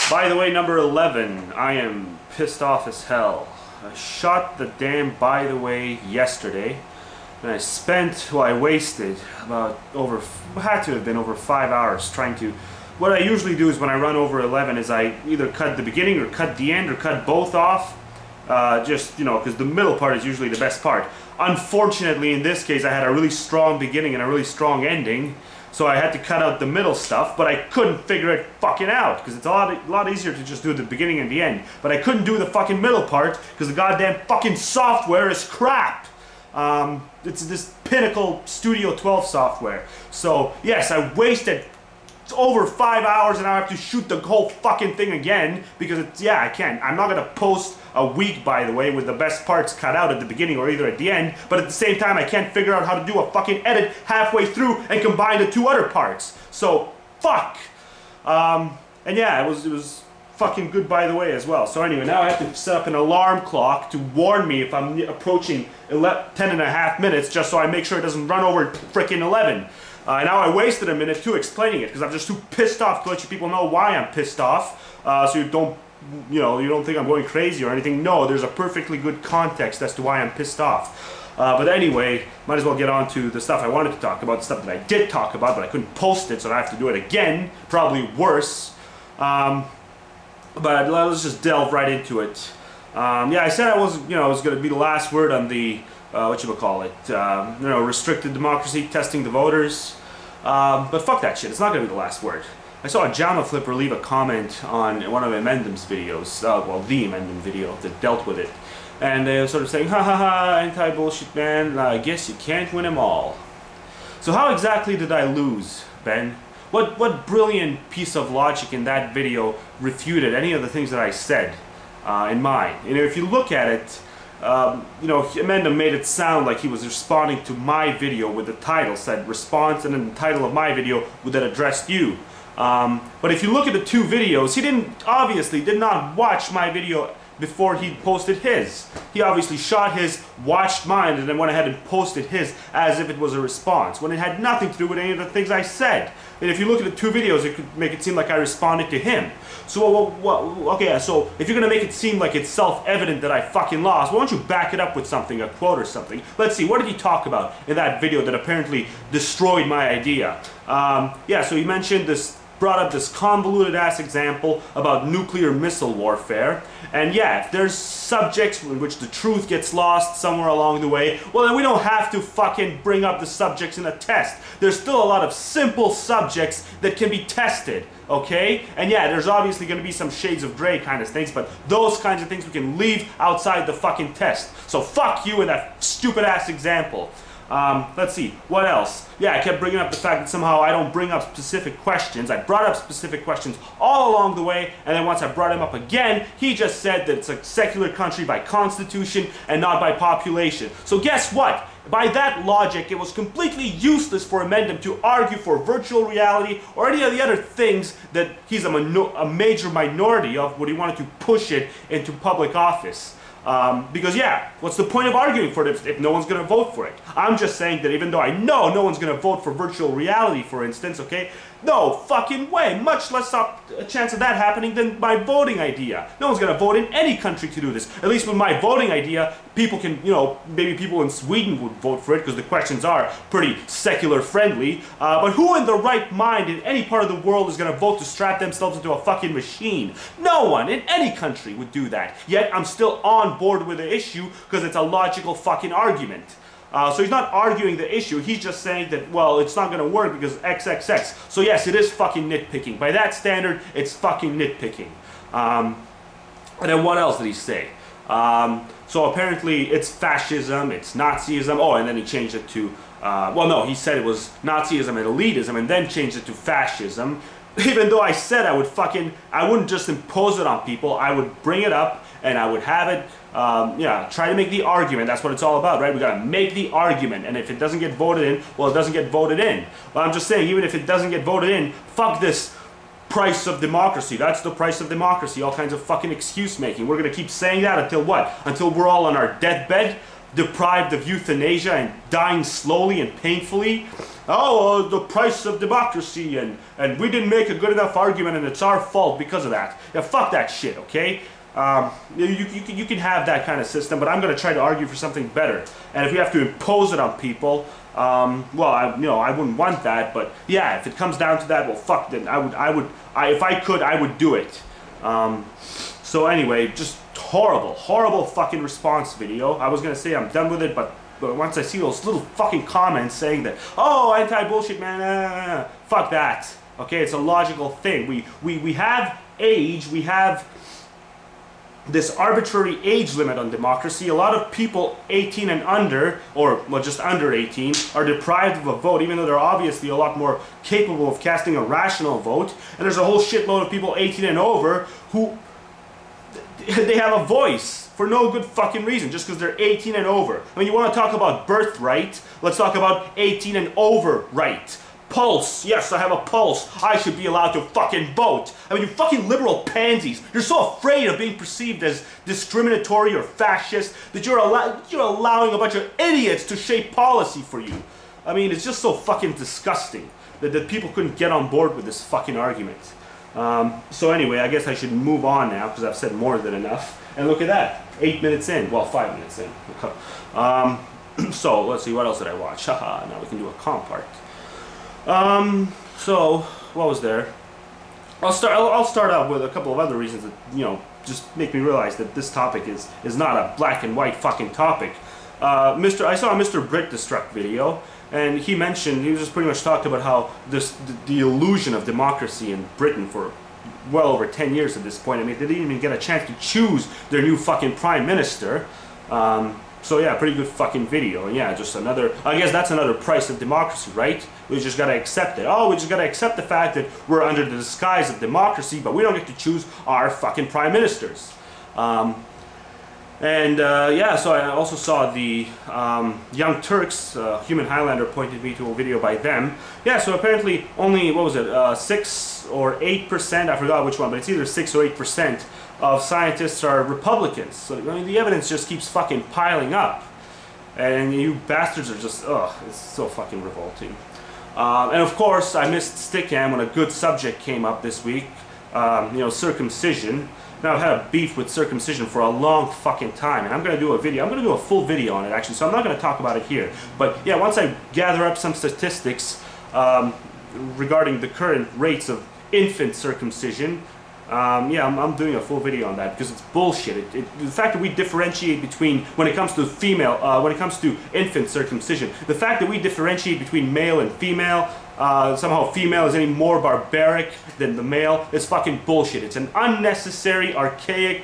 By the way, number 11, I am pissed off as hell. I shot the damn by the way yesterday, and I wasted about had to have been over 5 hours trying to. What I usually do is when I run over 11 is I either cut the beginning or cut the end or cut both off. Just, you know, because the middle part is usually the best part. Unfortunately, in this case, I had a really strong beginning and a really strong ending, so I had to cut out the middle stuff, but I couldn't figure it fucking out, because it's a lot easier to just do the beginning and the end. But I couldn't do the fucking middle part, because the goddamn fucking software is crap. It's this Pinnacle Studio 12 software. So, yes, I wasted over 5 hours and now I have to shoot the whole fucking thing again because it's, yeah, I can't. I'm not gonna post a week, by the way, with the best parts cut out at the beginning or either at the end, but at the same time I can't figure out how to do a fucking edit halfway through and combine the two other parts. So, fuck. And yeah, it was fucking good, by the way, as well. So anyway, now I have to set up an alarm clock to warn me if I'm approaching 10.5 minutes, just so I make sure it doesn't run over frickin' 11. Now I wasted a minute too explaining it because I'm just too pissed off to let you people know why I'm pissed off, so you don't think I'm going crazy or anything. No, there's a perfectly good context as to why I'm pissed off. But anyway, might as well get on to the stuff I wanted to talk about, the stuff that I did talk about, but I couldn't post it, so I have to do it again, probably worse. But let's just delve right into it. Yeah, I said it was going to be the last word on the restricted democracy, testing the voters. But fuck that shit, it's not going to be the last word. I saw a JAMA Flipper leave a comment on one of Emendum's videos, well, the Emendum video that dealt with it. And they were sort of saying, ha ha ha, anti-bullshit man, I guess you can't win them all. So how exactly did I lose, Ben? What brilliant piece of logic in that video refuted any of the things that I said in mine? You know, if you look at it, Emendum made it sound like he was responding to my video with the title said response and then the title of my video that addressed you. But if you look at the two videos, he obviously did not watch my video before he posted his. He obviously shot his, watched mine, and then went ahead and posted his as if it was a response, when it had nothing to do with any of the things I said. And if you look at the two videos, it could make it seem like I responded to him. So, okay, so if you're gonna make it seem like it's self-evident that I fucking lost, why don't you back it up with something, a quote or something? Let's see, what did he talk about in that video that apparently destroyed my idea? Yeah, so he mentioned this, brought up this convoluted ass example about nuclear missile warfare. And yeah, if there's subjects in which the truth gets lost somewhere along the way, well then we don't have to fucking bring up the subjects in a test. There's still a lot of simple subjects that can be tested, okay? And yeah, there's obviously going to be some shades of gray kind of things, but those kinds of things we can leave outside the fucking test. So fuck you and that stupid ass example. Let's see, what else? Yeah, I kept bringing up the fact that somehow I don't bring up specific questions. I brought up specific questions all along the way, and then once I brought him up again, he just said that it's a secular country by constitution and not by population. So guess what? By that logic, it was completely useless for Emendum to argue for virtual reality or any of the other things that he's a major minority of when he wanted to push it into public office. Because yeah, what's the point of arguing for it if no one's going to vote for it? I'm just saying that even though I know no one's going to vote for virtual reality, for instance, okay? No fucking way, much less a chance of that happening than my voting idea. No one's going to vote in any country to do this. At least with my voting idea, people can, maybe people in Sweden would vote for it because the questions are pretty secular friendly. But who in the right mind in any part of the world is going to vote to strap themselves into a fucking machine? No one in any country would do that. Yet I'm still on board with the issue because it's a logical fucking argument. So he's not arguing the issue, he's just saying that, well, it's not going to work because XXX. So yes, it is fucking nitpicking. By that standard, it's fucking nitpicking. And then what else did he say? So apparently it's fascism, it's Nazism. Oh, and then he changed it to, well no, he said it was Nazism and elitism and then changed it to fascism. Even though I said I wouldn't just impose it on people, I would bring it up and I would have it, try to make the argument. That's what it's all about, right? We gotta make the argument, and if it doesn't get voted in, well, it doesn't get voted in. But I'm just saying, even if it doesn't get voted in, fuck this price of democracy. That's the price of democracy. All kinds of fucking excuse making. We're gonna keep saying that until what? Until we're all on our deathbed? deprived of euthanasia and dying slowly and painfully. Oh, the price of democracy, and we didn't make a good enough argument and it's our fault because of that. Yeah, fuck that shit, okay? You can have that kind of system, but I'm going to try to argue for something better. And if we have to impose it on people, well, I wouldn't want that. But yeah, if it comes down to that, well, fuck. Then if I could, I would do it. So anyway, just horrible fucking response video. I was gonna say I'm done with it, but once I see those little fucking comments saying that, oh, anti-bullshit, man, fuck that. Okay, it's a logical thing. We have age, we have this arbitrary age limit on democracy. A lot of people 18 and under, or well, just under 18, are deprived of a vote, even though they're obviously a lot more capable of casting a rational vote. And there's a whole shitload of people 18 and over who they have a voice for no good fucking reason, just because they're 18 and over. I mean, you want to talk about birthright? Let's talk about 18 and over right. Pulse. Yes, I have a pulse. I should be allowed to fucking vote. I mean, you fucking liberal pansies. You're so afraid of being perceived as discriminatory or fascist that you're allowing a bunch of idiots to shape policy for you. I mean, it's just so fucking disgusting that people couldn't get on board with this fucking argument. So anyway, I guess I should move on now because I've said more than enough. And look at that. 8 minutes in. Well, 5 minutes in. So, let's see. What else did I watch? Haha, now we can do a comp part. So what was there? I'll start out with a couple of other reasons that, you know, just make me realize that this topic is not a black and white fucking topic. I saw a Mr. Brit Destruct video, and he just pretty much talked about how the illusion of democracy in Britain for well over 10 years at this point. I mean, they didn't even get a chance to choose their new fucking prime minister. So yeah, pretty good fucking video. And yeah, just another, I guess that's another price of democracy, right? We just gotta accept it. Oh, we just gotta accept the fact that we're under the disguise of democracy, but we don't get to choose our fucking prime ministers. Yeah, so I also saw the Young Turks, Human Highlander pointed me to a video by them. Yeah, so apparently only, what was it, 6 or 8%, I forgot which one, but it's either 6 or 8% of scientists are Republicans. So, I mean, the evidence just keeps fucking piling up. And you bastards are just, ugh, it's so fucking revolting. And of course, I missed Stickam when a good subject came up this week. You know, circumcision. Now, I've had a beef with circumcision for a long fucking time, and I'm going to do a video. I'm going to do a full video on it, actually, so I'm not going to talk about it here. But yeah, once I gather up some statistics regarding the current rates of infant circumcision, yeah, I'm doing a full video on that because it's bullshit. The fact that we differentiate between, when it comes to when it comes to infant circumcision, the fact that we differentiate between male and female, somehow female is any more barbaric than the male, is fucking bullshit. It's an unnecessary, archaic,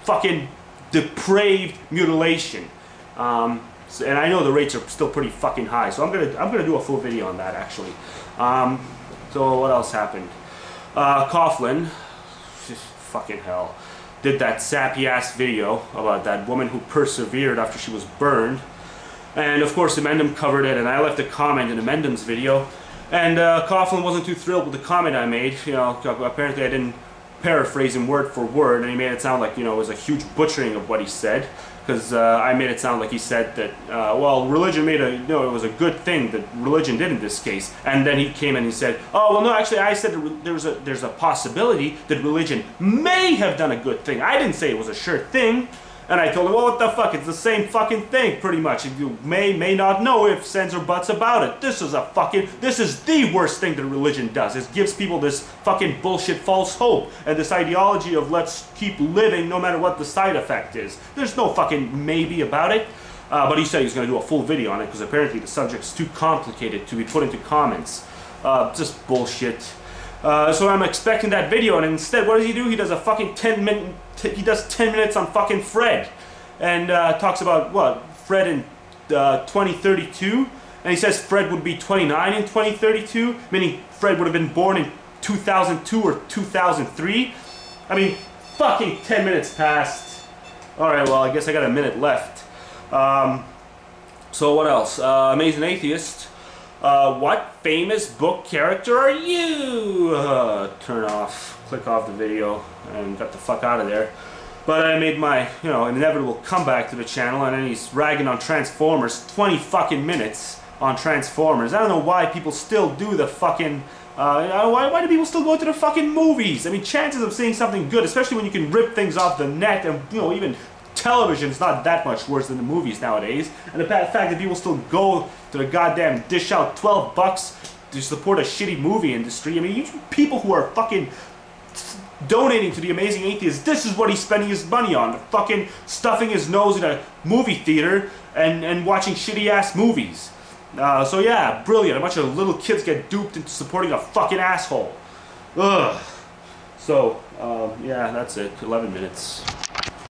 fucking depraved mutilation. And I know the rates are still pretty fucking high, so I'm gonna do a full video on that actually. So what else happened? Coughlin, fucking hell, did that sappy ass video about that woman who persevered after she was burned. And of course Emendem covered it, and I left a comment in Emendem's video. And Coughlin wasn't too thrilled with the comment I made. You know, apparently I didn't paraphrase him word for word, and he made it sound like, you know, it was a huge butchering of what he said. Because I made it sound like he said that, well, religion made it was a good thing that religion did in this case. And then he came and he said, oh, well, no, actually, I said there's a possibility that religion may have done a good thing. I didn't say it was a sure thing. And I told him, well, what the fuck? It's the same fucking thing, pretty much. You may not know ifs, ands, or buts about it. This is the worst thing that religion does. It gives people this fucking bullshit false hope and this ideology of let's keep living no matter what the side effect is. There's no fucking maybe about it. But he said he's going to do a full video on it because apparently the subject's too complicated to be put into comments. Just bullshit. So I'm expecting that video, and instead, what does he do? He does a fucking 10 minutes on fucking Fred, and talks about what Fred in 2032, and he says Fred would be 29 in 2032, meaning Fred would have been born in 2002 or 2003. I mean, fucking 10 minutes passed. All right, well, I guess I got a minute left. So what else? Amazing Atheist. What famous book character are you? Click off the video and got the fuck out of there. But I made my, you know, inevitable comeback to the channel, and then he's ragging on Transformers, 20 fucking minutes on Transformers. I don't know why people still do the fucking, why do people still go to the fucking movies? I mean, chances of seeing something good, especially when you can rip things off the net, and, you know, even television's not that much worse than the movies nowadays. And the fact that people still go to the goddamn dish out $12 to support a shitty movie industry. I mean, you people who are fucking donating to the Amazing Atheist, this is what he's spending his money on. Fucking stuffing his nose in a movie theater and watching shitty ass movies. So yeah, brilliant. A bunch of little kids get duped into supporting a fucking asshole. Ugh. So, yeah, that's it. 11 minutes.